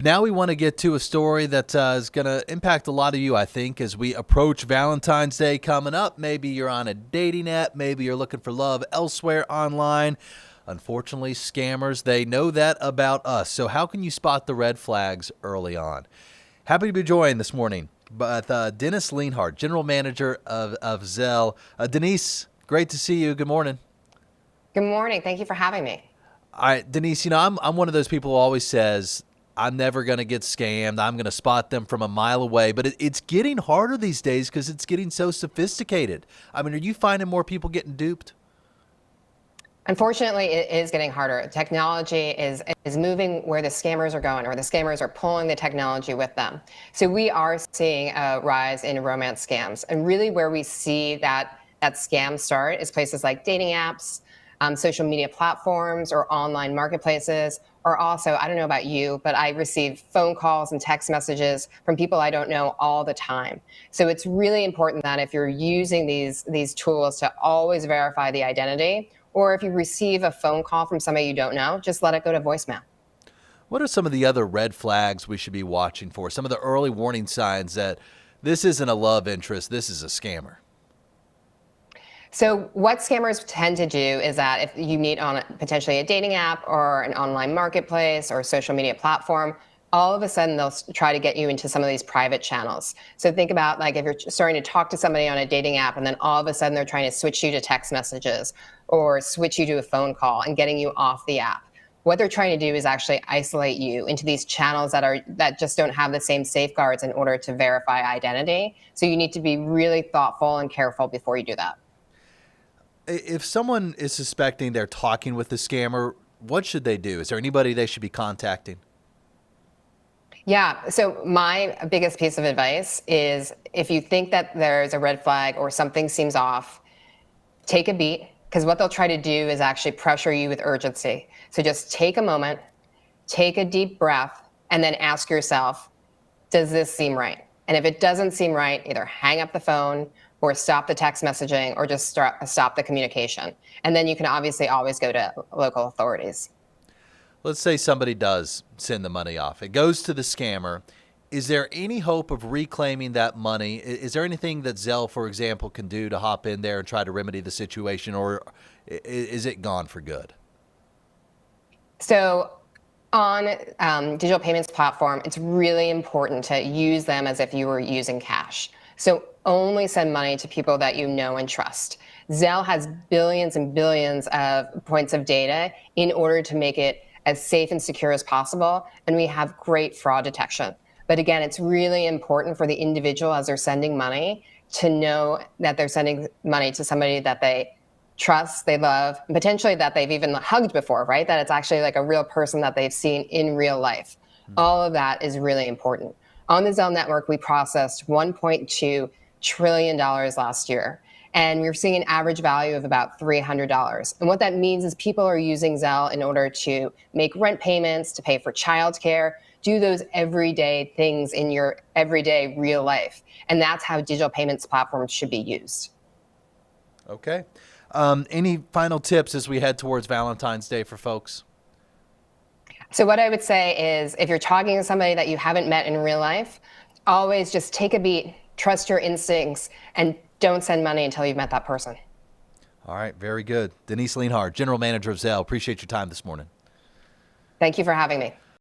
Now we want to get to a story that is going to impact a lot of you, I think, as we approach Valentine's Day coming up. Maybe you're on a dating app. Maybe you're looking for love elsewhere online. Unfortunately, scammers, they know that about us. So how can you spot the red flags early on? Happy to be joined this morning by Denise Leonhard, General Manager of Zelle. Denise, great to see you. Good morning. Good morning. Thank you for having me. All right, Denise, I'm one of those people who always says, I'm never going to get scammed. I'm going to spot them from a mile away. But it's getting harder these days because it's getting so sophisticated. I mean, are you finding more people getting duped? Unfortunately, it is getting harder. Technology is moving where the scammers are going, or the scammers are pulling the technology with them. So we are seeing a rise in romance scams. And really where we see that scam start is places like dating apps, social media platforms, or online marketplaces, or also, I don't know about you, but I receive phone calls and text messages from people I don't know all the time. So it's really important that if you're using these tools to always verify the identity, or if you receive a phone call from somebody you don't know, just let it go to voicemail. What are some of the other red flags we should be watching for? Some of the early warning signs that this isn't a love interest, this is a scammer. So what scammers tend to do is that if you meet on potentially a dating app or an online marketplace or a social media platform, all of a sudden they'll try to get you into some of these private channels. So think about like if you're starting to talk to somebody on a dating app and then all of a sudden they're trying to switch you to text messages or switch you to a phone call and getting you off the app. What they're trying to do is actually isolate you into these channels that just don't have the same safeguards in order to verify identity. So you need to be really thoughtful and careful before you do that. If someone is suspecting they're talking with the scammer, what should they do? Is there anybody they should be contacting? Yeah, so my biggest piece of advice is if you think that there's a red flag or something seems off, take a beat, because what they'll try to do is actually pressure you with urgency. So just take a moment, take a deep breath, and then ask yourself, does this seem right? And if it doesn't seem right, either hang up the phone or stop the text messaging or just stop the communication. And then you can obviously always go to local authorities. Let's say somebody does send the money off. It goes to the scammer. Is there any hope of reclaiming that money? Is there anything that Zelle, for example, can do to hop in there and try to remedy the situation, or is it gone for good? So on digital payments platform, it's really important to use them as if you were using cash. So only send money to people that you know and trust. Zelle has billions and billions of points of data in order to make it as safe and secure as possible, and we have great fraud detection. But again, it's really important for the individual as they're sending money to know that they're sending money to somebody that they trust, they love, and potentially that they've even hugged before, right? That it's actually like a real person that they've seen in real life. All of that is really important. On the Zelle network, we processed $1.2 trillion last year. And we're seeing an average value of about $300. And what that means is people are using Zelle in order to make rent payments, to pay for childcare, do those everyday things in your everyday real life. And that's how digital payments platforms should be used. Okay. Any final tips as we head towards Valentine's Day for folks? So what I would say is if you're talking to somebody that you haven't met in real life, always just take a beat, trust your instincts, and don't send money until you've met that person. All right. Very good. Denise Leonhard, General Manager of Zelle. Appreciate your time this morning. Thank you for having me.